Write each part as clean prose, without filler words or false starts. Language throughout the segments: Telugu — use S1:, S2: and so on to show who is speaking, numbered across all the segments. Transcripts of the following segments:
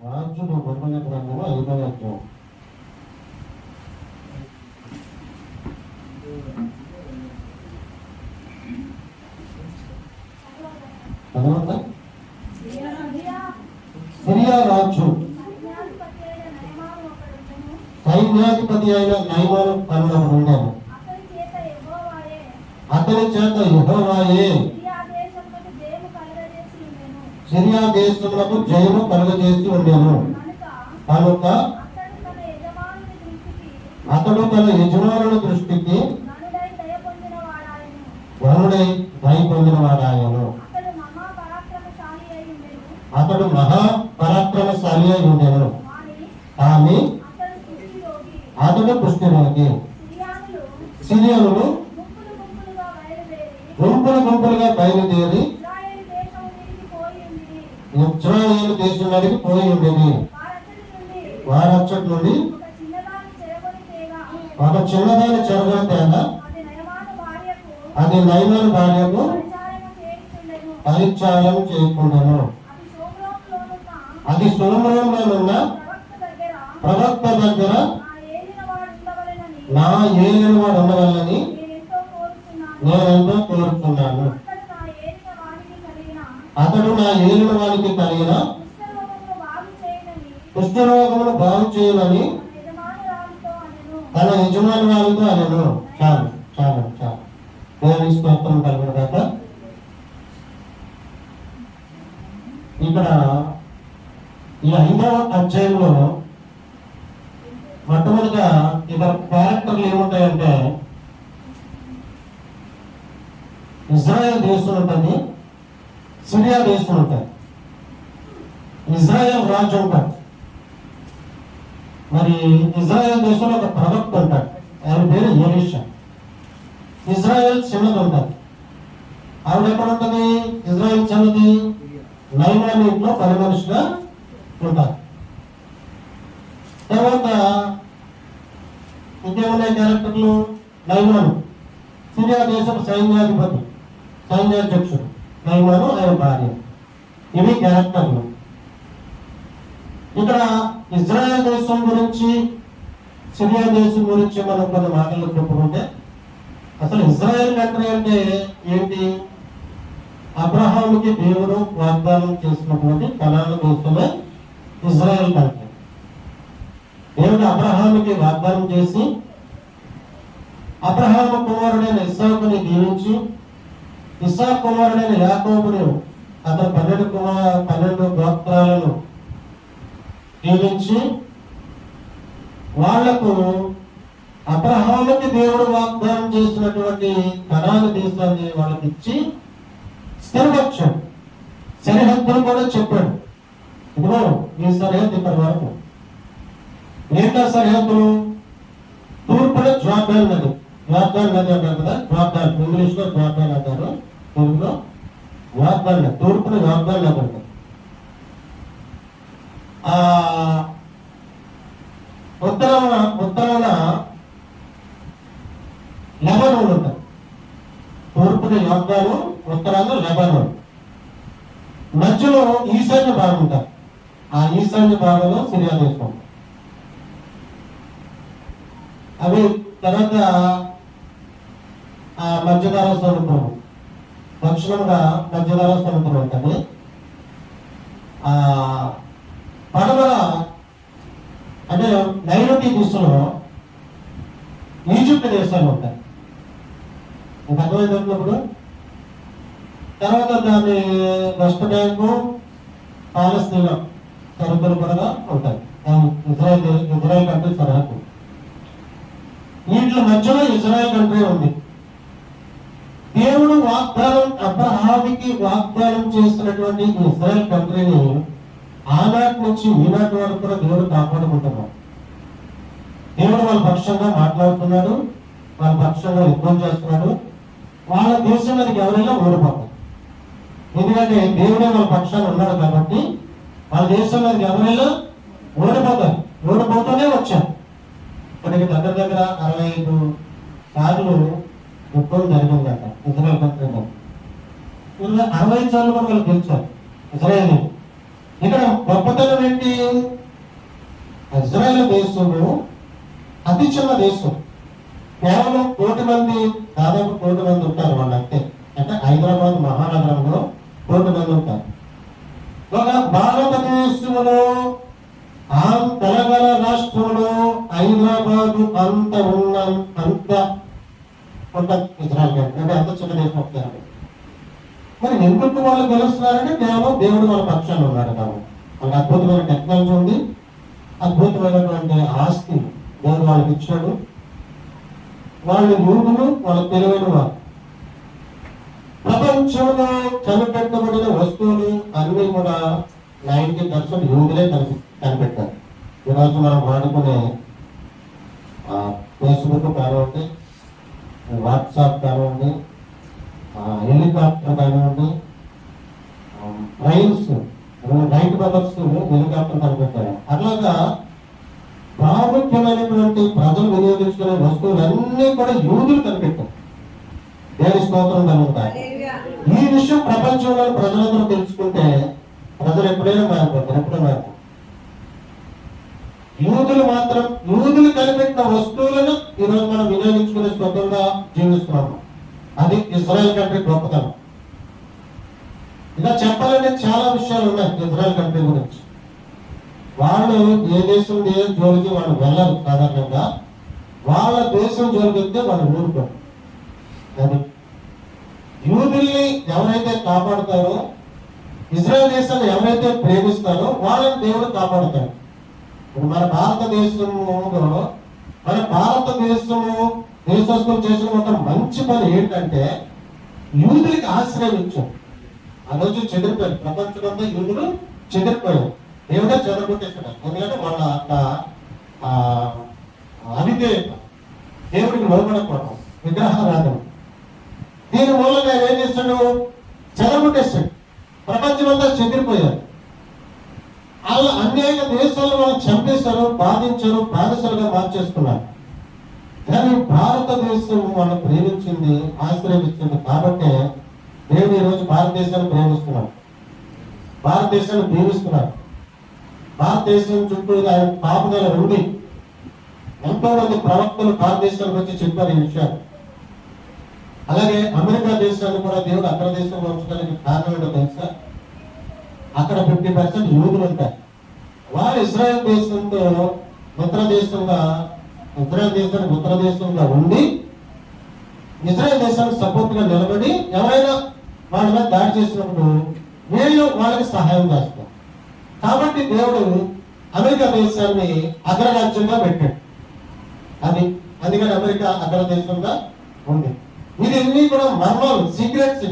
S1: రాజులు గొప్పల గ్రంథము 5వ అధ్యాయం. తర్వాత సిరియా రాజు సైన్యాధిపతి అయిన నయమాను కనుగొని ఉండేను. అతని చేత యెహోవాయే సిరియా దేశములకు జయము కలుగజేసి ఉండేను. కనుక అతడు తన యజమానుల దృష్టికి ఘనుడై దయ పొందిన వాడాయను. అతడు మహా పరాక్రమశాలి అయి ఉండేను. కానీ అతడు కుష్ఠరోగి. సిరియనులు గుంపులుగా బయలుదేరి ఇశ్రాయేలు దేశం వరకు పోయి ఉండేది. వారచ్చటి నుండి ఒక చిన్నదాన్ని చెరగని తేగా అది నయమాను భార్యకు పరిచారం చేయకుండాను. అది సొలొమోనులోనున్న ప్రవక్త దగ్గర నా ఏలినవాడు ఉండవాలని నేనెంతో కోరుతున్నాను. అతడు నా ఏలిన వానికి కలిగిన కుష్ఠరోగమును బాగు చేయమని తన యజమాని వారితో అనను. చాలు చాలు చాలు. దేవుని స్తోత్రం కలుగును గాక. ఇక్కడ ఈ 5వ అధ్యాయంలో మొట్టమొదటిగా ఇక్కడ క్యారెక్టర్లు ఏముంటాయంటే ఇజ్రాయెల్ దేశం ఉంటుంది, సిరియా దేశం ఉంటుంది. ఇజ్రాయెల్ రాజు ఉంటాడు. మరి ఇజ్రాయెల్ దేశంలో ఒక ప్రవక్త ఉంటాడు, ఆయన పేరు ఎలీషా. ఇజ్రాయెల్ చిన్నది ఉంటుంది. ఆవిడ ఎక్కడ ఉంటుంది? ఇజ్రాయెల్ చిన్నది నయమాను ఇంట్లో పని మనిషిగా ఉంటారు. తర్వాత ఇంకేమున్నాయి క్యారెక్టర్లు? నయమాను సిరియా దేశం సైన్యాధిపతి, సైన్యాధ్యక్షుడు నయమాను, ఆయన భార్య. ఇవి క్యారెక్టర్లు. ఇక్కడ ఇజ్రాయెల్ దేశం గురించి, సిరియా దేశం గురించి మనం కొన్ని మాటలు చెప్పుకుంటే, అసలు ఇజ్రాయెల్ కంట్రీ అంటే ఏంటి? అబ్రహాముకి దేవుడు వాగ్దానం చేసినటువంటి కనాను దేశమే ఇజ్రాయెల్ కంట్రీ. దేవుడు అబ్రహాముకి వాగ్దానం చేసి అబ్రహాము కుమారుడైన ఇస్సాకుని దీవించి, ఇస్సాకు కుమారుడైన యాకోబుని అతను 12 గోత్రాలను దీవించి వాళ్లకు అబ్రహాముకి దేవుడు వాగ్దానం చేసినటువంటి కనాను దేశాన్ని వాళ్ళకి ఇచ్చి స్థిరపరిచాడు. సరిహద్దులు కూడా చెప్పాడు. ఇదిగో ఈ సరిహద్దు ఇక్కడ వరకు. ఏంటా సరిహద్దులు? తూర్పున జోర్డాన్ నది. జోర్డాన్ నది అంటారు కదా, జోర్డాన్ ఇంగ్లీష్ లో జోర్డాన్ అంటారు, తెలుగులో జోర్డాన్ నది. తూర్పున జోర్డాన్ నది అంటారు. ఉత్తరాన లెబనోన్ ఉంటుంది. తూర్పున యోర్దాను, ఉత్తరాన లెబనోన్. మధ్యలో ఈశాన్య భాగం ఉంటారు. ఆ ఈశాన్య భాగంలో సిరియా దేశం. అవి తర్వాత ఆ మధ్యధరా సముద్రం, దక్షిణంగా మధ్యధరా సముద్రం ఉంటుంది. ఆ పడమర అంటే నైరుతి దిశలో ఈజిప్ట్ దేశాలు ఉంటాయి. మీకు అర్థమైనప్పుడు తర్వాత దాని వెస్ట్ బ్యాంకు, పాలస్తీనా సరిహద్దులు కూడా ఉంటాయి. ఇజ్రాయెల్ కంట్రీ సరిహద్దు. వీటి మధ్యలో ఇజ్రాయెల్ కంట్రీ ఉంది. దేవుడు అబ్రహాముకి వాగ్దానం చేసినటువంటి ఇజ్రాయెల్ కంట్రీని ఆనాటి నుంచి ఈనాటి వరకు కూడా దేవుడు కాపాడుకుంటున్నాడు. దేవుడు వాళ్ళ పక్షంగా మాట్లాడుతున్నాడు, వాళ్ళ పక్షంగా యుద్ధం చేస్తున్నాడు. వాళ్ళ దేశం మీదకి ఎవరైనా ఓడిపోతారు. ఎందుకంటే దేవుడే వాళ్ళ పక్షాన్ని ఉన్నాడు కాబట్టి వాళ్ళ దేశం మీదకి ఎవరైనా ఓడిపోతారు. ఓడిపోతూనే వచ్చారు. ఇప్పటికి దగ్గర 65 సార్లు యుద్ధం జరిగిందట ఇజ్రాయెల్ కంట్రీలో. 60 సార్లు కూడా వాళ్ళు గెలిచారు ఇజ్రాయెల్. ఇక్కడ గొప్పతనం ఏంటి? ఇజ్రాయెల్ దేశము అతి చిన్న దేశం. కేవలం 1,000,000 మంది, దాదాపు 1,000,000 మంది ఉంటారు వాళ్ళు అంతే. అంటే హైదరాబాద్ మహానగరంలో 1,000,000 మంది ఉంటారు. ఒక భారతదేశంలో తెలంగాణ రాష్ట్రంలో హైదరాబాద్ అంత ఇజ్రాయెల్ కంటే అంటే అంత చిన్న దేశం వస్తారు. మరి ఎందుకు వాళ్ళు గెలుస్తున్నారంటే కేవలం దేవుడు వాళ్ళ పక్షాన్ని ఉన్నాడు కాబట్టి. వాళ్ళకి అద్భుతమైన టెక్నాలజీ ఉంది, అద్భుతమైనటువంటి ఆస్తి దేవుడు వాళ్ళకి ఇచ్చాడు. వాళ్ళు యూదులు, వాళ్ళ తెలివైన వారు. ప్రపంచంలో కనిపెట్టబడిన వస్తువులు అన్ని కూడా 90% యూదులే కనిపెట్టారు. ఈరోజు మనం వాడుకునే ఫేస్బుక్ కానివ్వండి, వాట్సాప్ కానివ్వండి, హెలికాప్టర్ కానివ్వండి, ట్రైన్స్, రైట్ బ్రదర్స్ హెలికాప్టర్ కనిపెట్టారు. అట్లాగా ప్రాముఖ్యమైనటువంటి ప్రజలు వినియోగించుకునే వస్తువులన్నీ కూడా యూదులు కనిపెట్టారు. దేని స్తోత్రం కలుగుతారు. ఈ విషయం ప్రపంచంలోని ప్రజలందరూ తెలుసుకుంటే ప్రజలు ఎప్పుడైనా మారిపోతారు, ఎప్పుడైనా మారిపోతారు. యూదులు కనిపెట్టిన వస్తువులను ఈరోజు మనం వినియోగించుకునే స్వతంగా జీవిస్తున్నాము. అది ఇజ్రాయెల్ కంట్రీ గొప్పతనం. ఇలా చెప్పాలంటే చాలా విషయాలు ఉన్నాయి ఇజ్రాయెల్ కంట్రీ గురించి. వాళ్ళు ఏ దేశం జోలికి వాళ్ళు వెళ్ళరు. సాధారణంగా వాళ్ళ దేశం జోలికి వెళ్తే వాళ్ళు ఊరుకోరు. అది యూదుల్ని ఎవరైతే కాపాడుతారో, ఇజ్రాయెల్ దేశాన్ని ఎవరైతే ప్రేమిస్తారో వాళ్ళని దేవుడు కాపాడుతాడు. ఇప్పుడు మన భారతదేశము దేశస్తులు చేసిన ఒక మంచి పని ఏంటంటే యూదులకి ఆశ్రయం ఇచ్చాం. ఆ రోజు చెదిరిపోయారు, ప్రపంచమంతా యూదులు చెదిరిపోయారు. దేవుడే చెదరగొట్టేసాడు. ఎందుకంటే వాళ్ళ అవిధేయత, దేవుడికి లోపడకపోవడం, విగ్రహారాధన. దీని మూలంగా ఏం చేస్తాడు? చెదరగొట్టేస్తాడు. ప్రపంచమంతా చెదిరిపోయారు. వాళ్ళ అనేక దేశాలను వాళ్ళు చంపేశారు, బాధించారు, బానిసలుగా మార్చేస్తున్నారు. కానీ భారతదేశం వాళ్ళు ప్రేమించింది, ఆశ్రయించింది. కాబట్టి దేవుడు ఈరోజు భారతదేశాన్ని ప్రేమిస్తున్నాడు, భారతదేశాన్ని దీవిస్తున్నాడు. భారతదేశం చుట్టూ ఆయన కాపుదల ఉండి ఎంతో మంది ప్రవక్తలు భారతదేశానికి వచ్చి చెప్పారు ఈ విషయాలు. అలాగే అమెరికా దేశాన్ని కూడా దేవుడు అగ్ర దేశంలో ఉంచడానికి కారణం ఏంటో తెలుసా? అక్కడ 50% యూదులు ఉంటారు. వాళ్ళు ఇజ్రాయెల్ దేశానికి ఉత్తర దేశంగా ఉండి ఇజ్రాయెల్ దేశానికి సపోర్ట్ గా నిలబడి ఎవరైనా వాళ్ళ మీద దాడి చేసినప్పుడు వీళ్ళు వాళ్ళకి సహాయం చేస్తారు. కాబట్టి దేవుడు అమెరికా దేశాన్ని అగ్రరాజ్యంగా పెట్టాడు. అందుకని అమెరికా అగ్రదేశంగా ఉంది. ఇది కూడా మర్మాలు, సీక్రెట్స్.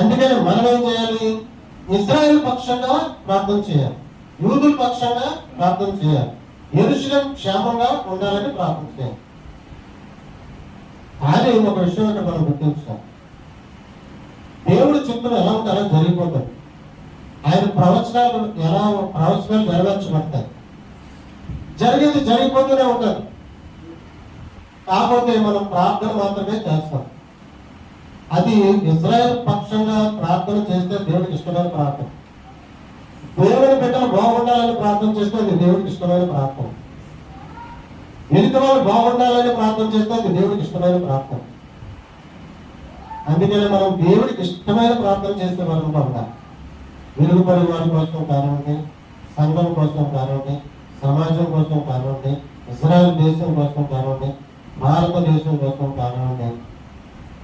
S1: అందుకని మనం ఏం చేయాలి? ఇజ్రాయెల్ పక్షంగా ప్రార్థన చేయాలి, యూదుల పక్షంగా ప్రార్థన చేయాలి, యెరూషలేం క్షేమంగా ఉండాలని ప్రార్థన చేయాలి. కానీ ఒక విషయం అంటే మనం గుర్తించాలి, దేవుడు చిత్రం ఎలా ఉంటే అలా జరిగిపోతుంది. ఆయన ప్రవచనాలు నెరవేర్చబడతాయి. జరిగేది జరిగిపోతూనే ఉంటుంది. కాకపోతే మనం ప్రార్థన మాత్రమే చేస్తాం. అది ఇజ్రాయెల్ పక్షంగా ప్రార్థన చేస్తే దేవుడికి ఇష్టమైన ప్రార్థన. దేవుని బిడ్డలు బాగుండాలని ప్రార్థన చేస్తే అది దేవుడికి ఇష్టమైన ప్రార్థన. ఎదుటి వాళ్ళు బాగుండాలని ప్రార్థన చేస్తే అది దేవుడికి ఇష్టమైన ప్రార్థన. అందుకని మనం దేవుడికి ఇష్టమైన ప్రార్థన చేసే వాళ్ళు ఉండాలి. వెలుగుపడి వారి కోసం కానివ్వండి, సంఘం కోసం కానివ్వండి, సమాజం కోసం కానివ్వండి, ఇజ్రాయెల్ దేశం కోసం కానివ్వండి, భారతదేశం కోసం కానివ్వండి,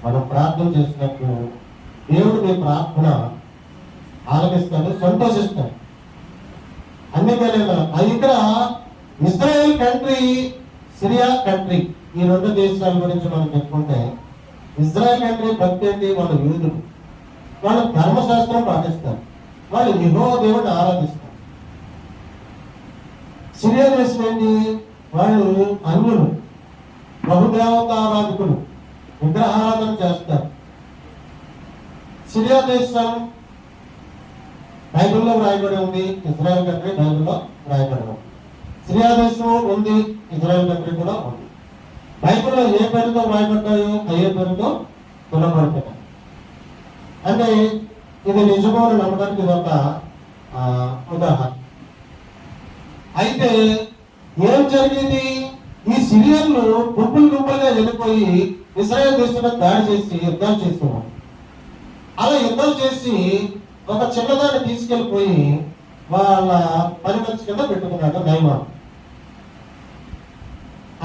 S1: మనం ప్రార్థన చేసినప్పుడు దేవుడు మీ ప్రార్థన ఆలకిస్తాడు, సంతోషిస్తాడు. అందుకనే ఇక్కడ ఇజ్రాయెల్ కంట్రీ, సిరియా కంట్రీ, ఈ 2 దేశాల గురించి మనం చెప్పుకుంటే, ఇజ్రాయెల్ కంట్రీ భక్తి ఏంటి? వాళ్ళు యూదులు, వాళ్ళు ధర్మశాస్త్రం పాటిస్తారు, వాళ్ళు యెహోవా దేవుడిని ఆరాధిస్తారు. సిరియా దేశం ఏంటి? వాళ్ళు అన్యులు, బహుదేవతారాధకులు, విగ్రహారాధన చేస్తారు. సిరియా దేశం బైబిల్లో వ్రాయబడి ఉంది, ఇజ్రాయెల్ కంట్రీ బైబిల్లో వ్రాయబడి ఉంది. సిరియా దేశం ఉంది, ఇజ్రాయెల్ కంట్రీ కూడా ఉంది. బైబిల్లో ఏ పేరుతో వ్రాయబడ్డాయో అయ్యే పేరుతో పిలువబడతాయి. అంటే ఇది నిజమో అని నమ్మడానికి ఇది ఒక ఉదాహరణ. అయితే ఏం జరిగింది? ఈ సిరియన్లు గుంపులుగా వెళ్ళిపోయి ఇజ్రాయెల్ దేశంలో దాడి చేసి యుద్ధాలు చేస్తున్నారు. అలా యుద్ధాలు చేసి ఒక చిన్నదాన్ని తీసుకెళ్ళిపోయి వాళ్ళ పని మనిషి కింద పెట్టుకున్నాడు నైమాన్.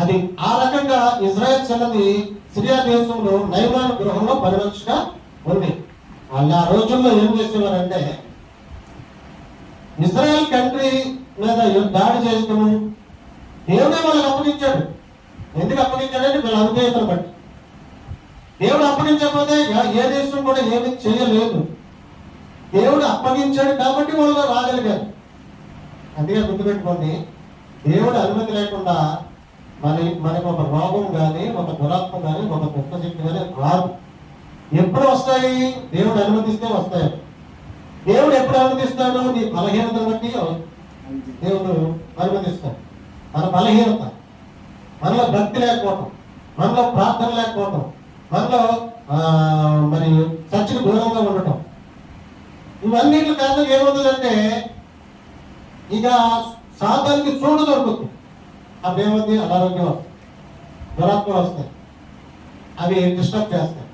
S1: అది ఆ రకంగా ఇజ్రాయెల్ చిన్నది సిరియా దేశంలో నైమాన్ గృహంలో పని మనిషిగా ఉంది. వాళ్ళు ఆ రోజుల్లో ఏం చేసేవారంటే ఇజ్రాయెల్ కంట్రీ మీద దాడి చేసుకుని దేవుడే వాళ్ళకి అప్పగించాడు. ఎందుకు అప్పగించాడంటే వీళ్ళ అనుభూతిని బట్టి. దేవుడు అప్పగించకపోతే ఏ దేశం కూడా ఏమి చేయలేదు. దేవుడు అప్పగించాడు కాబట్టి వాళ్ళు రాగలిగారు. అందుకే గుర్తుపెట్టుకోండి, దేవుడు అనుమతి లేకుండా మనకు ఒక రోగం కానీ, ఒక దురాత్మ కానీ, ఒక దుష్టశక్తి కానీ రాదు. ఎప్పుడు వస్తాయి? దేవుడు అనుమతిస్తే వస్తాయి. దేవుడు ఎప్పుడు అనుమతిస్తాడు? నీ బలహీనతను బట్టి దేవుడు అనుమతిస్తాడు. మన బలహీనత, మనలో భక్తి లేకపోవటం, మనలో ప్రార్థన లేకపోవటం, మనలో మరి చర్చకు దూరంగా ఉండటం, ఇవన్నిటి కారణం ఏమవుతుందంటే ఇక సాతానికి చోటు దొరుకుతుంది. అవేమవుతుంది? అనారోగ్యం వస్తుంది, దురాత్మలు వస్తాయి, అవి డిస్టర్బ్ చేస్తాయి.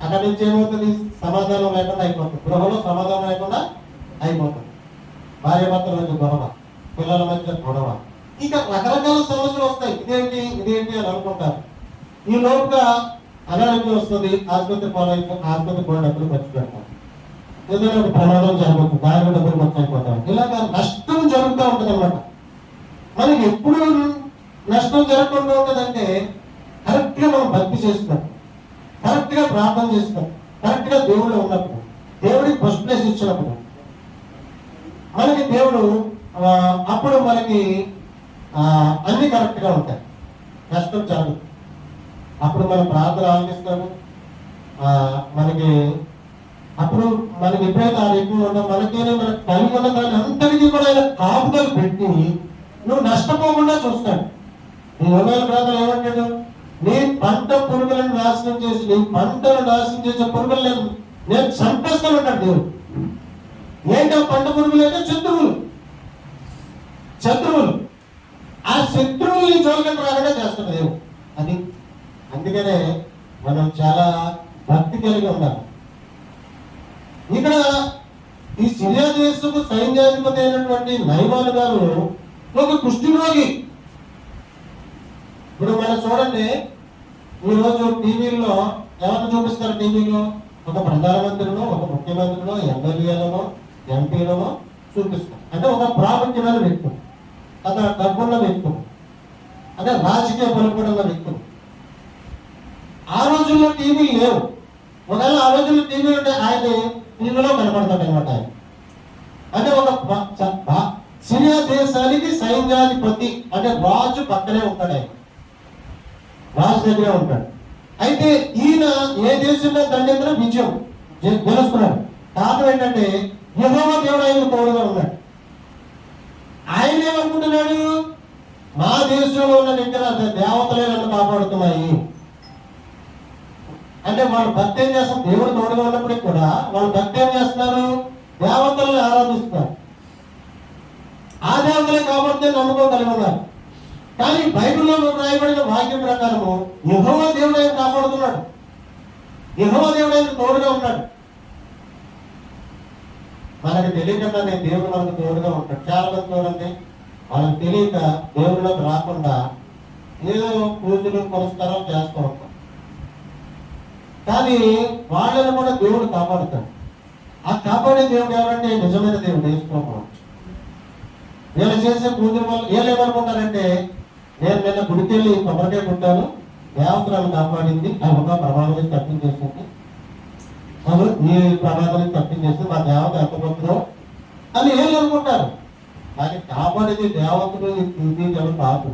S1: అక్కడి నుంచి ఏమవుతుంది? సమాధానం లేకుండా అయిపోతుంది. గృహంలో సమాధానం లేకుండా అయిపోతుంది. భార్య భర్తల మధ్య గొడవ, పిల్లల మధ్య గొడవ, ఇక రకరకాల సమస్యలు వస్తాయి. ఇదేంటి అని అనుకుంటారు. ఈ లోపుగా అనారోగ్యం వస్తుంది, ఆసుపత్రి పోయిన డబ్బులు ఖర్చు పెడతాం, ఏదైనా ఒక ప్రమాదం జరుగుతుంది, దాని డబ్బులు ఖర్చు అయిపోతాం. ఇలాగా నష్టం జరుగుతూ ఉంటుంది అన్నమాట. మనకి ఎప్పుడు నష్టం జరగకుండా ఉంటుందంటే కరెక్ట్ గా మనం భక్తి చేస్తున్నాం, కరెక్ట్ గా ప్రార్థన చేస్తున్నాం, కరెక్ట్ గా దేవుళ్ళు ఉన్నప్పుడు, దేవుడికి ఫస్ట్ ప్లేస్ ఇచ్చినప్పుడు మనకి దేవుడు అప్పుడు మనకి అన్ని కరెక్ట్ గా ఉంటాయి, నష్టం జరగదు. అప్పుడు మన ప్రార్థన ఆలోచిస్తాడు. మనకి అప్పుడు మనకి ఎప్పుడైతే ఆ ఎక్కువ ఉండవు, మనకి కలిగి ఉన్న దాన్ని అంతటికీ కూడా ఆయన కాపుదలు పెట్టి నువ్వు నష్టపోకుండా చూస్తాడు. నీ యోగాల ప్రాంతం ఏమంటాడు? నీ పంట పురుగులను నాశనం చేసి, నీ పంటను నాశనం చేసే పురుగులను నేను చంపేస్తాను అంటాడు దేవుడు. ఏంటో పంట పురుగులు అంటే శత్రువులు. ఆ శత్రువుల్ని జోలికి రాకుండా చేస్తాడు దేవుడు. అది అందుకనే మనం చాలా భక్తి కలిగి ఉండాలి. ఇక్కడ ఈ సిరియా దేశపు సైన్యాధిపతి అయినటువంటి నైమాను గారు ఒక కుష్ఠరోగి. ఇప్పుడు మనం చూడండి, ఈరోజు టీవీల్లో ఎవరిని చూపిస్తారు? టీవీలో ఒక ప్రధానమంత్రిలో, ఒక ముఖ్యమంత్రిలో, ఎమ్మెల్యేలను, ఎంపీలను చూపిస్తారు. అంటే ఒక ప్రాముఖ్యమైన వ్యక్తులు, అతను డబ్బున్న వ్యక్తులు, అంటే రాజకీయ పలుకుబడున్న వ్యక్తులు. ఆ రోజుల్లో టీవీ లేవు. ఒకవేళ ఆ రోజుల్లో టీవీ ఉంటే ఆయన టీవీలో కనపడతాడు అనమాట. ఆయన అంటే ఒక సిరియా దేశానికి సైన్యాధిపతి, అంటే రాజు పక్కనే ఉంటాడు. ఆయన రాజు దగ్గరే ఉంటాడు. అయితే ఈయన ఏ దేశంలో దండెందులో విజయం గెలుస్తున్నాడు. కారణం ఏంటంటే యెహోవా దేవుడు ఆయన తోడుగా ఉన్నాడు. ఆయన ఏమనుకుంటున్నాడు? మా దేశంలో ఉన్న దగ్గర దేవతలే నన్ను కాపాడుతున్నాయి అంటే వాళ్ళు భక్తి ఏం చేస్తారు? దేవుడు తోడుగా ఉన్నప్పటికీ కూడా వాళ్ళు భక్తి ఏం చేస్తున్నారు? దేవతలను ఆరాధిస్తున్నారు. ఆ దేవతలే కాపాడితే నమ్మకం కలిగి ఉన్నారు. కానీ బైబిల్లో రాయబడిన వాక్యం ప్రకారము యెహోవా దేవుడు ఆయన కాపాడుతున్నాడు, యెహోవా దేవుడు ఆయన తోడుగా ఉన్నాడు. మనకి తెలియకుండానే దేవుడు మనకు తోడుగా ఉంటాడు. చాలా మంది చూడండి, వాళ్ళకి తెలియక దేవుడిలోకి రాకుండా ఏదో పూజలు పురస్కారం చేస్తూ ఉంటాం. కానీ వాళ్ళని కూడా దేవుడు కాపాడుతాడు. ఆ కాపాడే దేవుడు ఎవరంటే నిజమైన దేవుడు వేసుకోవాలి. వీళ్ళు చేసే పూజల వల్ల వీళ్ళు ఏమనుకుంటారంటే, నేను నిన్న గుడికెళ్ళి కొబ్బరికాయ కొట్టాను, దేవతలను కాపాడింది, ఆ ఒక ప్రమాదం తప్పించేసింది, ఈ ప్రమాదాన్ని తప్పించేసి మా దేవత ఎంత గొప్పదో అని ఏళ్ళు అనుకుంటారు. కానీ కాపాడేది దేవతలు ఇది కాదు,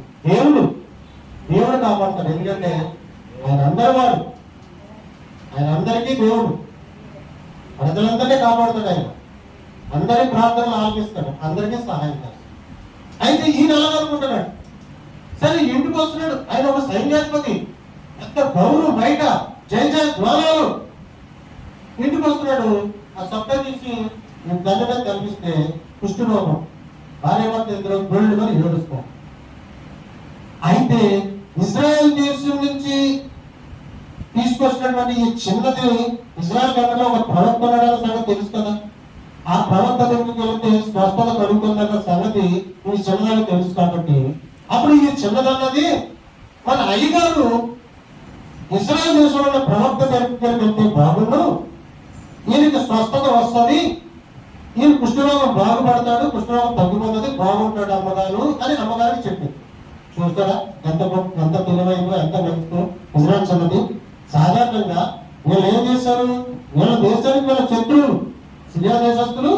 S1: దేవుడు కాపాడుతాడు. ఎందుకంటే ఆయన అందరి వాడు, ఆయన అందరికీ దేవుడు, ప్రజలందరినీ కాపాడుతాడు. ఆయన అందరి ప్రార్థనలు ఆలకిస్తాడు, అందరికీ సహాయం చేస్తాడు. అయితే ఈయన ఎలా అనుకుంటున్నాడు? సరే ఇంటికి వస్తున్నాడు, ఆయన ఒక సైన్యాధిపతి, ఎంత గౌరవం, బయట జయ జయ జ్వాలాలు. ఇంటికి వస్తున్నాడు, ఆ సొక్క తీసి ఈ తండ్రి మీద కనిపిస్తే కుష్ఠరోగం, భార్యాభర్త ఇద్దరు గొళ్ళుగా ఏడుస్తారు. అయితే ఇజ్రాయెల్ దేశం నుంచి తీసుకొచ్చినటువంటి ఈ చిన్నది ఇజ్రాయెల్ గంటలో ఒక ప్రవక్త ఉన్నాడన్న సంగతి తెలుసు కదా. ఆ ప్రవక్త దగ్గరికి వెళ్తే స్వస్థత కలుగుతుందన్న సంగతి ఈ చిన్నదానికి తెలుసు. కాబట్టి అప్పుడు ఈ చిన్నదన్నది మన అయ్యగారు ఇజ్రాయెల్ దేశంలో ఉన్న ప్రవక్త దగ్గరికి వెళ్తే బాగుండు, ఈయనకి స్వస్థత వస్తుంది, ఈయన కుష్ఠరోగం బాగుపడతాడు, కుష్ఠరోగం తగ్గిపోతుంది, బాగుంటాడు అమ్మగారు అని అమ్మగారికి చెప్పింది. చూస్తారా ఎంత తెలివైందో, ఎంత మంచిదో ఇజ్రాయెల్ చిన్నది. సాధారణంగా వీళ్ళు ఏం చేశారు, వీళ్ళ దేశానికి వీళ్ళ శత్రువులు, సిరియా దేశస్తులు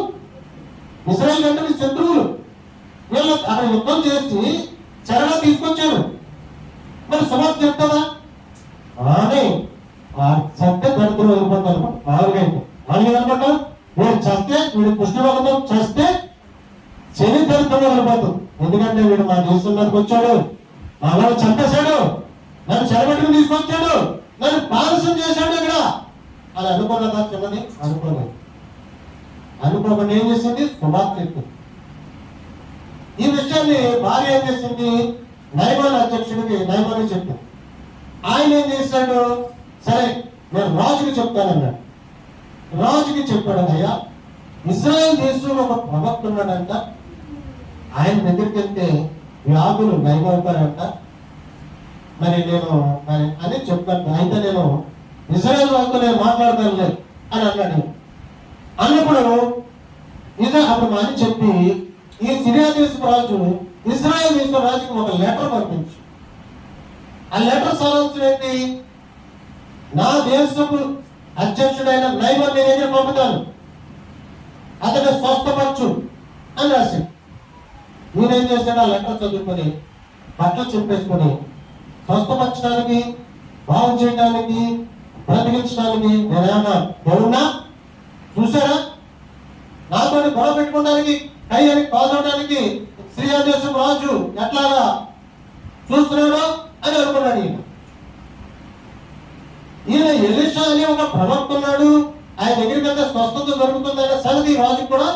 S1: ఇజ్రాయెల్ అంటే శత్రువులు. వీళ్ళు అక్కడ యుద్ధం చేసి చెరగా తీసుకొచ్చారు. మరి సుమారు చెప్తారా అని చస్తే దరిద్రం వెళ్ళిపోతారు. వాళ్ళకి వెళ్ళిపోతాం, వీడు చస్తే, వీడు కుష్ఠరోగంతో చస్తే శని దరిద్రం వెళ్ళిపోతుంది. ఎందుకంటే వీడు మా దేశంలోకి వచ్చాడు, మా వాళ్ళు చంపేశాడు, నన్ను చెరబెట్టుకుని తీసుకొచ్చాడు, నన్ను పాలసం చేశాడు ఇక్కడ అని అనుకున్నదా చిన్నది? అనుకోలేదు. అనుకోకుండా ఏం చేసింది? సుమారు చెప్పింది. ఈ విషయాన్ని భార్య ఏం చేసింది? నయమాన్ అధ్యక్షుడికి నయమాని చెప్పింది. ఆయన ఏం చేశాడు? సరే నేను రాజుకి చెప్తానన్నాడు. రాజుకి చెప్పాడు, అయ్యా ఇజ్రాయెల్ దేశంలో ఒక ప్రవక్త ఉన్నాడంట, ఆయన దగ్గరికి వెళ్తే వ్యాధులు నయమవుతారంట, మరి నేను అని చెప్తాను, అయితే నేను ఇజ్రాయెల్ వాళ్ళతో నేను మాట్లాడతానులే అని అన్నాడు. అన్నప్పుడు అప్పుడు అని చెప్పి ఈ సిరియా దేశపు రాజు ఇజ్రాయెల్ దేశ రాజుకి ఒక లెటర్ పంపించు. ఆ లెటర్ సారాంశం ఏంటి? నా దేశపు అధ్యక్షుడైన నయమాన్ని నేను దగ్గర పంపుతాను, అతను స్వస్థపరచు అని రాశాడు. నేనేం చేశాడు? ఆ లెటర్ చదువుకొని బట్టలు చింపేసుకొని స్వస్థపరచడానికి, బాగు చేయడానికి, బ్రతికించడానికి నేనేమన్నా దేవున్నా? చూసారా, నాతో గొడవ పెట్టుకోవడానికి, కై అని కాదవడానికి సిరియా దేశం రాజు ఎట్లాగా చూస్తున్నాడు అని అనుకున్నాడు. ఈయన ఎలీషా అని ఒక ప్రవక్త ఉన్నాడు, ఆయన దగ్గరికి వెళ్తే స్వస్థత దొరుకుతుందనే సంగతి రాజుకు కూడా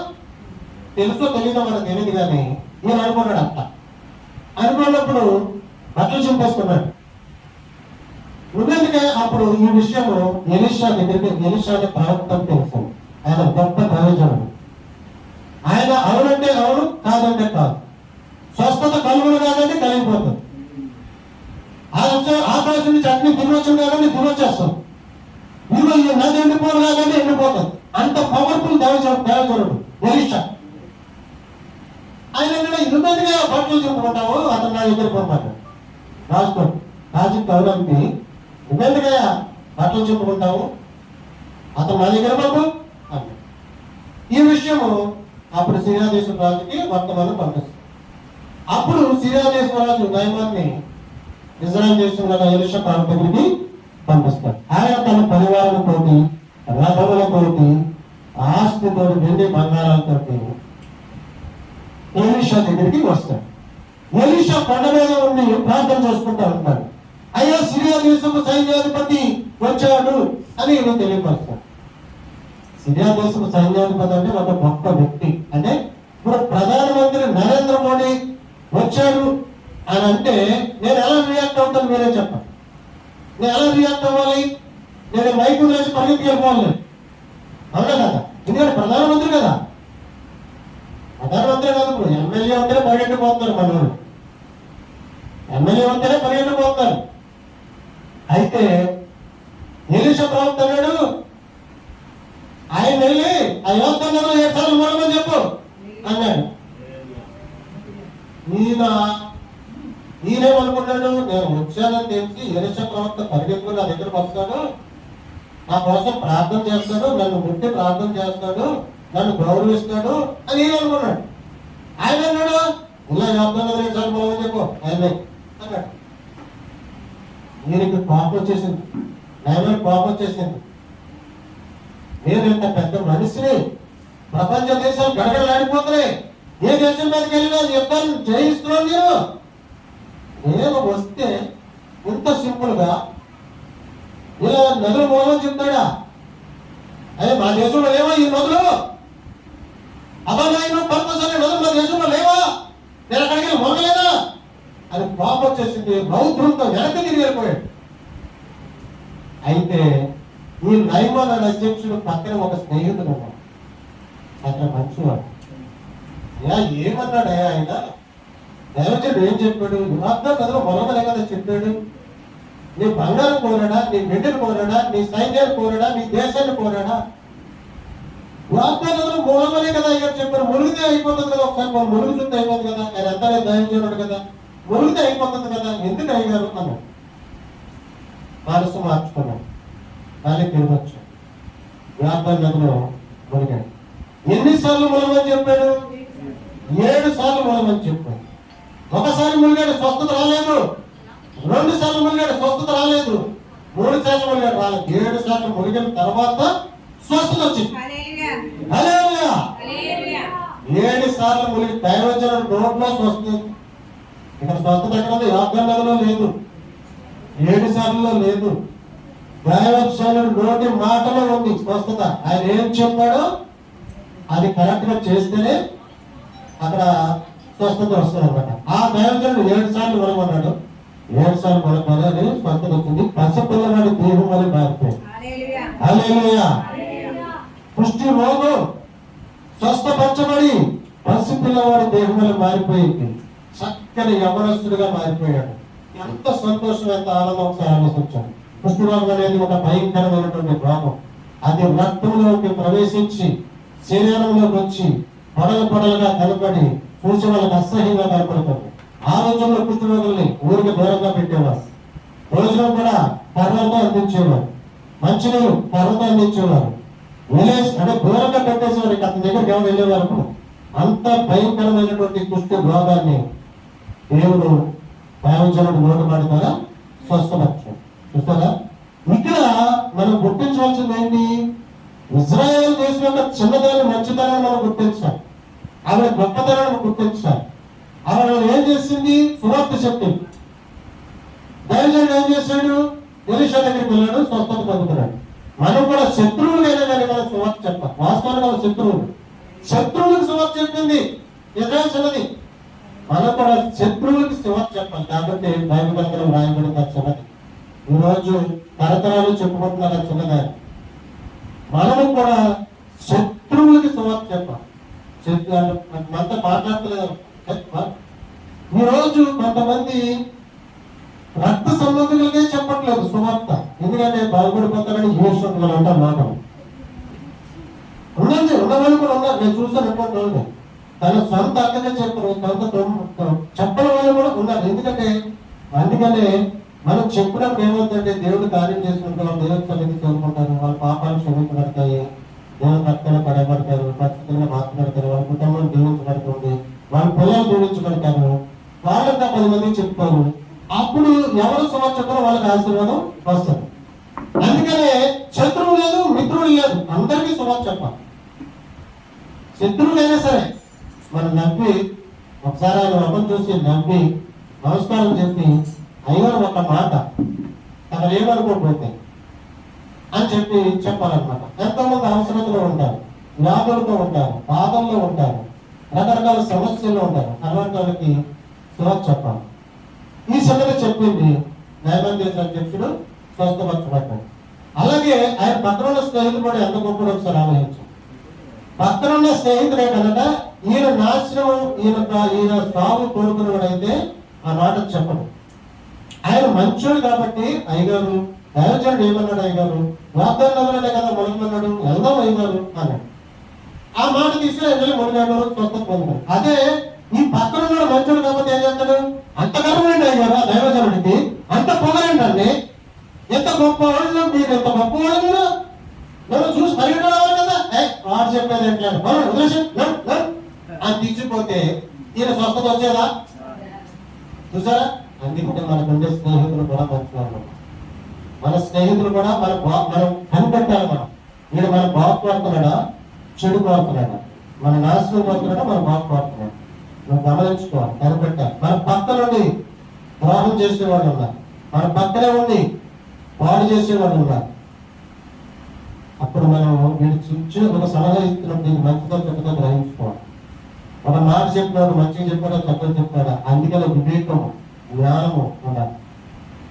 S1: తెలుసో తెలీదో మనకు తెలియదు, కానీ ఈయన అనుకున్నాడు. అంట అనుకున్నప్పుడు బట్టలు చింపేసుకున్నాడు. ఉన్నందుకే అప్పుడు ఈ విషయము ఎలీషా దగ్గరికి, ఎలీషా అనే ప్రవక్త తెలుసు. ఆయన గొప్ప ప్రయోజనం. ఆయన అవునంటే అవును, కాదంటే కాదు. స్వస్థత కలుగును కాదంటే కలిగిపోతుంది. ఆకాశం నుంచి అగ్ని దినోత్సవం కాదంటే దినోచ్చేస్తాం. మీరు ఈ నది ఎండిపోను కాదంటే ఎండిపోతుంది. అంత పవర్ఫుల్ దేవచరుడు ఎలీషా. ఆయన ఇబ్బందిగా బట్టలు చెప్పుకుంటావు, అతను నా దగ్గర పోమాట రాజు గౌరవంకి ఇబ్బందిగా బట్టలు చెప్పుకుంటావు, అతను నా దగ్గర బాబు అన్నాడు. ఈ విషయము అప్పుడు సిరియా దేశం రాజుకి వర్తమానం పంపిస్తుంది. అప్పుడు సిరియా దేశం రాజు నయమాన్ని ఇజ్రాయెల్ దేశంలో ఎలీషా ప్రాంతం దగ్గరికి పంపిస్తాడు. ఆయన తన పరివారంతోటి, రథములతోటి, ఆస్తితో, వెండి బంగారాలతోటి ఎలీషా దగ్గరికి వస్తాడు. ఎలీషా కొండ మీద ఉండి ప్రార్థన చేసుకుంటూ ఉంటాడు. అయ్యా సిరియా దేశపు సైన్యాధిపతి వచ్చాడు అని ఈయన తెలియపరుస్తాడు. సిరియా దేశపు సైన్యాధిపతి అంటే ఒక గొప్ప వ్యక్తి. అంటే ఇప్పుడు ప్రధానమంత్రి నరేంద్ర మోడీ వచ్చాడు అని అంటే నేను ఎలా రియాక్ట్ అవుతాను? మీరే చెప్పండి. నేను ఎలా రియాక్ట్ అవ్వాలి? నేను మైకు వేసి పరిగెత్తి వెళ్ళిపోవాలి, అవునా కదా? ఎందుకంటే ప్రధానమంత్రి కదా. ప్రధానమంత్రి కాదు, ఇప్పుడు ఎమ్మెల్యే ఉంటేనే పరిగెట్టిపోతున్నారు. మన వాళ్ళు ఎమ్మెల్యే ఉంటేనే పరిగెట్టిపోతున్నారు. అయితే ఎలీషా ప్రవక్త అన్నాడు, ఆయన వెళ్ళి ఆ యోగంలో 7 సార్లు మూలమని చెప్పు అన్నాడు. ఈయనేమనుకున్నాడు? నేను వచ్చానని తెలిసి ఎలీషా ప్రవక్త పరిగెత్తుకుని నా దగ్గరకు వస్తాడు, నా కోసం ప్రార్థన చేస్తాడు, నన్ను ముట్టి ప్రార్థన చేస్తాడు, నన్ను గౌరవిస్తాడు అని ఈయన అనుకున్నాడు. ఆయన అన్నాడు, ఇలా యోగంలో 7 సార్లు మూలమని చెప్పు ఆయన అన్నాడు. ఈయనకి కోపం వచ్చేసింది, నయమానికి కోపం వచ్చేసింది. నేను ఇంత పెద్ద మనిషిని, ప్రపంచ దేశాలు గడగడలాడిపోతున్నాయి, ఏ దేశం మీదకి వెళ్ళినా యుద్ధాన్ని జయిస్తున్నాను. నేను వస్తే ఇంత సింపుల్ గా ఇలా నదులు మూలం చెప్తాడా? అదే మా దేశంలో ఏమో ఈ నదులు అబలాయిను పర్పసని నదులు మన దేశంలో లేవా, నేను అక్కడికి వెళ్ళి మొదలేనా అని కోపం వచ్చేసింది. రౌద్రంతో వెనక్కి తిరిగి వెళ్ళిపోయాడు. అయితే ఈ నైమాన్ అనే అధ్యక్షుడు పక్కన ఒక స్నేహితుడు ఉన్నాడు. అతను మంచివాడు. ఏమన్నాడు ఆయన, దైవజనుడు ఏం చెప్పాడు, యుగార్థం కథలో మొదలనే కదా చెప్పాడు. నీ బంగారం కోరాడా, నీ బిడ్డను కోరాడా, నీ సైన్యాన్ని కోరాడా, నీ దేశాన్ని కోరాడా? యుగార్థంలో మూలమనే కదా అయ్యారు చెప్పారు. మునిగితే అయిపోతుంది కదా, ఒకసారి మనం మునుగుతుంటే అయిపోతుంది కదా, ఆయన ఎంత దైవజనుడు కదా, మునిగితే అయిపోతుంది కదా, ఎందుకు అయ్యారు అన్నాడు. మనసు మార్చుకున్నాడు, కానీ తిరగచ్చు. యుగార్థం నదిలో మునిగాడు. ఎన్నిసార్లు మునగమని చెప్పాడు? 7 సార్లు మునగమని చెప్పాడు. ఒకసారి మునిగాడు, స్వస్థత రాలేదు. 2 సార్లు మునిగాడు, స్వస్థత రాలేదు. 3 సార్లు మునిగాడు, రాలేదు. 7 సార్లు మునిగిన తర్వాత స్వస్థత వచ్చింది. హల్లెలూయా. 7 సార్లు మునిగి దైవజనుడు నోట్లో స్వస్థత. ఇక్కడ స్వస్థత ఎక్కడ ఉంది? యోర్దాను నదిలో లేదు, 7 సార్లు లేదు. దైవజనుడు నోటి మాటలో ఉంది స్వస్థత. ఆయన ఏం చెప్పాడో అది కరెక్ట్ గా చేస్తేనే అక్కడ స్వస్థత వస్తుంది అనమాట. ఆ దైవజనుడు 7 సార్లు మునగమన్నాడు. 7 సార్లు మునగమని స్వస్థత వచ్చింది. పసిపిల్లవాడి దేహం వల్ల మారిపోయింది. హల్లెలూయా. పుష్టి రోగం స్వస్థపరచబడి పసిపిల్లవాడి దేహం వల్ల మారిపోయింది. చక్కని యవనస్తుడిగా మారిపోయాడు. ఎంత సంతోషం, ఎంత ఆనందం ఒకసారి ఆలోచించాడు. పుష్టి రోగం అనేది ఒక భయంకరమైనటువంటి రోగం. అది రక్తంలోకి ప్రవేశించి శరీరంలోకి వచ్చి పొడలుగా కనపడి చూసే వాళ్ళకి అసహ్యంగా కనపడుతుంది. ఆ రోజుల్లో కుష్ఠరోగుల్ని ఊరికి దూరంగా పెట్టేవారు. భోజనం కూడా కర్రలతో అందించేవారు, మంచినీళ్ళు కర్రతో అందించేవారు. అంటే దూరంగా పెట్టేసేవారు. అతని దగ్గరికి ఎవరు వెళ్ళే వరకు. అంత భయంకరమైనటువంటి కుష్ఠ రోగాన్ని దేవుడు దైవజనుడు నోటి మాట ద్వారా స్వస్థపరిచాడు. చూస్తారా? ఇక్కడ మనం గుర్తించవలసింది ఏంటి? ఇజ్రాయేల్ దేశం యొక్క చిన్నదాన్ని మంచితనాన్ని మనం గుర్తించాలి. ఆవిడ గొప్పతనాన్ని గుర్తించాలి. ఆవిడ ఏం చేసింది? సువార్త చెప్పింది. దైవజనుడు ఏం చేశాడు? ఎలీషా దగ్గరికి వెళ్ళాడు, స్వస్థత పొందుతున్నాడు. మనం కూడా శత్రువులైనా కానీ మనం సువార్త చెప్పాలి. వాస్తవానికి మన శత్రువులకు సువార్త చెప్పింది ఇజ్రాయేల్ చిన్నది. మనం కూడా శత్రువులకి సువార్త చెప్పాలి. కాబట్టి బైబిల్ గ్రంథంలో రాయబడింది చిన్నది. ఈరోజు తరతరాలు చెప్పుకుంటున్నారు చిన్నదాన్ని. మనము కూడా శత్రువులకి సువార్త చెప్పాలి. మనతో మాట్లాడలేదు. ఈరోజు కొంతమంది రక్త సంబంధికులకే చెప్పట్లేదు సువార్త. ఎందుకంటే బాగుపడిపోతారని యూనివర్సిటీ అంటారు. మాట ఉన్నది, ఉన్నవాళ్ళు కూడా ఉన్నారు. నేను చూసానటువంటి వాళ్ళు తన సొంత అక్కనే చెప్పరు, సొంత చెప్పల వాళ్ళు కూడా ఉన్నారు. అందుకనే మనం చెప్పినప్పుడు ఏమవుతుందంటే దేవుడు కార్యం చేసుకుంటాం, దేవుడి సన్నిధి చదువుకుంటారు, వాళ్ళ పాపాలు క్షమించబడతాయి, దేవుని భక్తులు పడబడతారు, పరిస్థితుల్లో మాట్లాడతారు, వాళ్ళ కుటుంబం దీవించబడుతుంది, వాళ్ళ పిల్లలు దీవించబడతారు, వాళ్ళంతా 10 మందికి చెప్తారు. అప్పుడు ఎవరు సంవత్సరం వాళ్ళకి ఆశీర్వాదం వస్తారు. అందుకనే శత్రువు లేదు, మిత్రుడు లేదు, అందరికీ సువార్త చెప్పాలి. శత్రువులైనా సరే మనం నవ్వి ఒకసారి ఆయన ముఖం చూసి నవ్వి నమస్కారం చెప్పి అయ్యారు ఒక మాట తమరు ఏమనుకోకపోతే అని చెప్పి చెప్పాలన్నమాట. ఎంతోమంది అవసరతలో ఉంటారు, వ్యాధులతో ఉంటారు, బాధల్లో ఉంటారు, రకరకాల సమస్యల్లో ఉంటారు. అలాంటి వాళ్ళకి సువార్త చెప్పాలి. ఈ సంగతి చెప్పింది నైమాన్ దేశ అధ్యక్షుడు స్వస్థపరచబడ్డాడు. అలాగే ఆయన పక్కనున్న స్నేహితుడు కూడా ఎంత గొప్పడు ఒకసారి ఆలోచించాం. పక్కనున్న స్నేహితుడే కనుక ఈయన నాశనం, ఈయన సాగు కోరుకున్నవాడైతే ఆ మాట చెప్పడు. ఆయన మంచోడు కాబట్టి అయ్యగారు దైవజనుడు ఏమన్నాడు? అయ్యగారు వాగ్దాన నదులనే కదా మునగమన్నాడు, వెళ్దాం అయ్యగారు అన్నాడు. ఆ మాట తీసుకుని వెళ్ళి మునిగాడు, స్వస్థత పొందాడు. అదే ఈ పక్కన ఉన్నాడు మంచోడు కాబట్టి ఏం చేస్తాడు? అంత గర్వమైంది అయ్యారు ఆ దైవజనుడికి, అంత పొగరండి, ఎంత గొప్ప వాళ్ళు, మీరు ఎంత గొప్ప వాళ్ళు, నన్ను చూసి పరిగెట్టవాలి కదా, వాడు చెప్పేది ఏంటంటే అని తీసిపోతే ఈయన స్వస్థత వచ్చేదా? చూసారా? అందుకే మనకుండే స్నేహితులు కూడా మంచివాళ్ళు. మన స్నేహితులు కూడా మనం కనిపెట్టాలి. వీడు మన బాగు కోరుతున్నాడా, చెడు కోరుతున్నాడా, మన నాశనం కోరుతున్నాడా, మన బాగు కోరుతున్నాడు. మనం గమనించుకోవాలి, కనిపెట్టాలి. మన పక్క నుండి ద్రోహం చేసేవాళ్ళు ఉన్నారు, మన పక్కనే ఉండి పాడు చేసేవాళ్ళు ఉన్నారు. అప్పుడు మనం వీడి చూసి ఒక సలహా ఇస్తున్నప్పుడు మంచిగా చెప్పుతో గ్రహించుకోవాలి. ఒక మాట చెప్పినాడు, మంచిగా చెప్పాడా, చెడ్డగా చెప్పాడా, అందుకని వివేకము, జ్ఞానము ఉండాలి.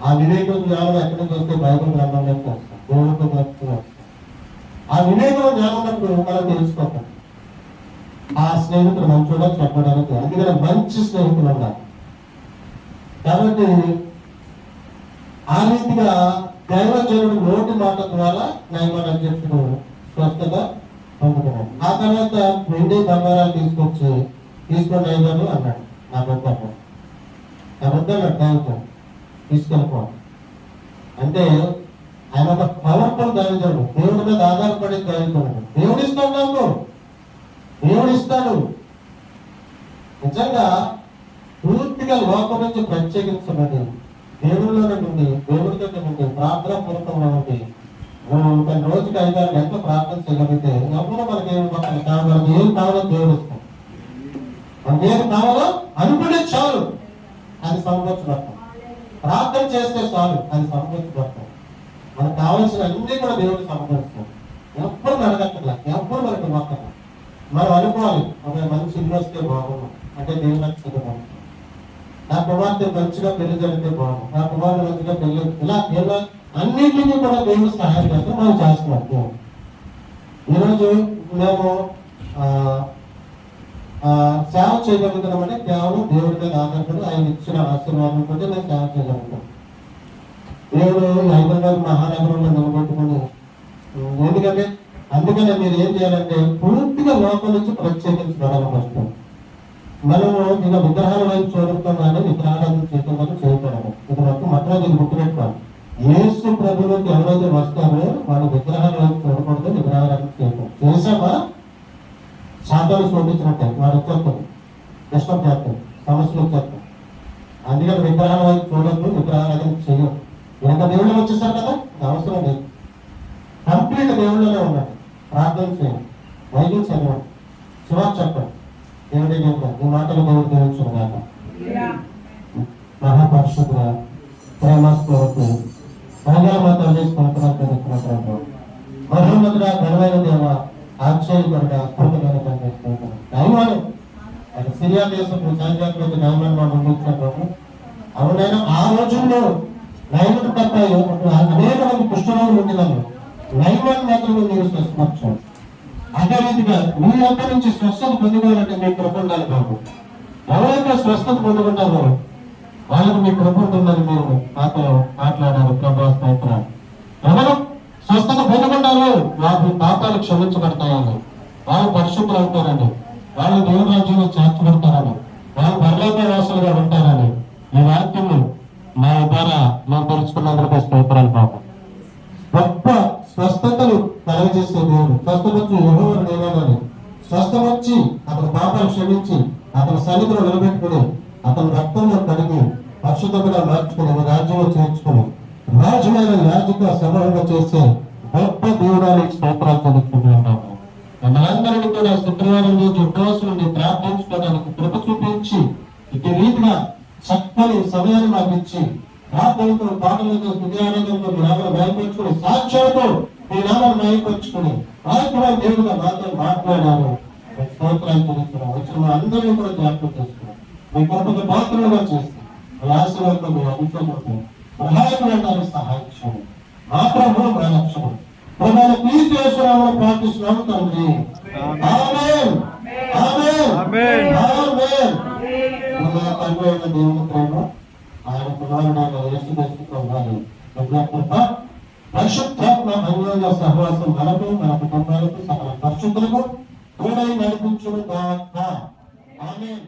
S1: ఆ వివేకం జ్ఞానం ఎక్కడి నుంచి వస్తే బైబిల్ గ్రంథంలోకి వస్తాం, దేవుడితో వస్తాం. ఆ వివేకం జ్ఞానం ఉన్నప్పుడు మనం తెలుసుకోవాలి ఆ స్నేహితుడు మంచోడా చెప్పడానికి. అందుకని మంచి స్నేహితులు ఉండాలి. కాబట్టి ఆ రీతిగా దైవజనుడు నోటి మాట ద్వారా నయమాన్ అధ్యక్షుడు స్వస్థత పొందుకున్నాడు. ఆ తర్వాత వెండి బంగారాలు తీసుకొని అయ్యాను అన్నాడు. నా వద్దన్నాడు దైవజనుడు, తీసుకెళ్ళిపోవాలి. అంటే ఆయన ఒక పవర్ఫుల్ దైవజనుడు, దేవుడి మీద ఆధారపడే దైవజనుడు. దేవుడు ఇస్తాడు, నాకు దేవుడు ఇస్తాడు. నిజంగా పూర్తిగా లోకం నుంచి ప్రత్యేకించబడి దేవుడిలోనే ఉండి, దేవుడితో ఉండి, ప్రార్థన పూర్వకంగా ఉండి, రోజుకి 5-6 గంటలు ప్రార్థన చేయగలిగితే ఎవరు మనకి ఏం కావాలో దేవుడు ఇస్తాం. మనకి ఏం కావాలో అనుకునే చాలు, అది సమకూర్చబడతాం. ప్రార్థన చేస్తే చాలు, అది సమకూర్చబడతాం. మనకు కావాల్సిన అన్ని కూడా దేవుడు సమకూరుస్తాం. ఎప్పుడు అడగట్లా, ఎప్పుడు మనకి ఇవ్వట్లా. మనం అనుకోవాలి, ఒక మంచి ఇల్లు వస్తే బాగున్నాం అంటే దేవుడు నాకు చదువు, నా కుమార్తె మంచిగా పెళ్లి జరిగితే బాగుంది, నా కుమారుడు మంచిగా పెళ్లి, ఇలా అన్నింటినీ కూడా దేవుడు సహాయం చేస్తే మనం చేస్తున్నాం. ఈరోజు మేము సేవ చేయగలుగుతున్నామంటే కేవలం దేవుడి మీద ఆధారపడి ఆయన ఇచ్చిన ఆశీర్వాదం కూడా మేము సేవ చేయగలుగుతాం. దేవుడు హైదరాబాద్ మహానగరంలో నిలబెట్టుకుని, ఎందుకంటే అందుకనే మీరు ఏం చేయాలంటే పూర్తిగా లోకం నుంచి ప్రత్యేకించబడాలని వస్తాం. మనము ఇక విగ్రహాల వైపు చూడటం కానీ విగ్రహాలను చేయటం కానీ చేయకూడదు. ఇది మొట్టమొదటి గుర్తుపెట్టుకోవాలి. యేసు ప్రభువులకు ఎవరైతే వస్తారో వాళ్ళు విగ్రహాల వైపు చూడకూడదు, విగ్రహాలను చేయకూడదు. చేసామా శాతాలు చూపించినట్టే వాడు వచ్చేస్తారు, ఇష్టం చేస్తారు, సమస్యలు వచ్చేస్తారు. అందుకని విగ్రహాల వైపు చూడద్దు, విగ్రహాలను చేయదు. ఎంత దేవుళ్ళు వచ్చేసారు కదా, అవసరం లేదు. కంప్లీట్ దేవుళ్ళనే ఉన్నాడు. ప్రార్థన చేయండి, వైద్యం చదవండి, శివాక్ చెప్పండి. దేవుడే చెప్తాను ఈ మాటలు దేవుడు దేవుచున్నాక. మహాపరిషుద్ధ ప్రేమస్వరూపు మహిళామాతలు చేసుకుంటున్నట్టు మహోన్నతుడ ఘనమైన దేవ ఆశ్చర్యపడ అద్భుతమైన దైవాలు అది సిరియా దేశపు సైన్యాధిపతి నయమాన్ వాళ్ళు అందించినప్పుడు అవునైనా ఆ రోజుల్లో నయముడు తప్ప అనేక మంది కుష్ఠరోగులు ఉండినారు. నయమాన్ మాత్రమే మీరు స్వస్థపరచారు. అదే రీతిగా మీ అందరి నుంచి స్వస్థత పొందుకోవాలంటే మీ కృప ఉండాలి బాబు. ఎవరైతే స్వస్థత పొందుకుంటారో వాళ్ళకి మీ కృప ఉంటుందని మీరు నాతో మాట్లాడారు. ప్రభావితం ఎవరు స్వస్థత పొందుకుంటారో వాళ్ళ పాపాలు క్షమించబడతాయని, వాళ్ళు పరిశుద్ధులు అవుతారని, వాళ్ళు దేవుడి రాజ్యంలో చేర్చబడతారని, వాళ్ళు పరలోక వాసులుగా ఉంటారని ఈ వాక్యం మా ద్వారా మేము తెలుసుకున్నందుకు స్తోత్రాలు బాబు. గొప్ప స్వస్థతలు కలగజేసే దేవుడు, స్వస్థపచ్చి యెహోవా దేవాలని, స్వస్థపచ్చి అతని పాపాలు క్షమించి అతని సన్నిధిలో నిలబెట్టుకుని అతని రక్తంలో కడిగి పరిశుద్ధంగా మార్చుకుని రాజ్యంలో చేర్చుకుని రాజమైన యాజక సమూహంగా చేసే గొప్ప దేవుడానికి స్తోత్రాలు తెలుసుకుంటున్నాము. మనందరినీ కూడా శుక్రవారం రోజు ఉపవాసం నుండి ప్రార్థించుకోవడానికి కృప చూపించి ఇటు రీతిగా చక్కని సమయాన్ని మాకు ఇచ్చి ప్రార్థనతో పాటలతో విద్యానందంతో మీ నామను భయపరుచుకుని సాక్ష్యాలతో మీ నామను భయపరుచుకుని వాస్తవ దేవుడుగా మాతో మాట్లాడారు. స్తోత్రాలు తెలుస్తున్నాం. వచ్చిన మా అందరినీ కూడా జ్ఞాపకం చేసుకున్నాం. మీ కృపకు పాత్రలుగా చేస్తాం. మీ ఆశీర్వాదంతో మీ అభిషేకం సహాయపడటానికి సహాయం చేయండి. మా ప్రభు మా లక్ష్యం ప్రధాన క్రీస్తు యేసునామములో ప్రార్థిస్తున్నాము తండ్రి. ఆమేన్ ఆమేన్ ఆమేన్ ఆమేన్. మన తండ్రి అయిన దేవుని ప్రేమ, ఆయన కుమారుడైన యేసుక్రీస్తు వారి కృప, పరిశుద్ధాత్మ అన్యోన్య సహవాసం మనకు, మన కుటుంబాలకు, సకల పరిశుద్ధులకు తోడై నడిపించును గాక. ఆమేన్.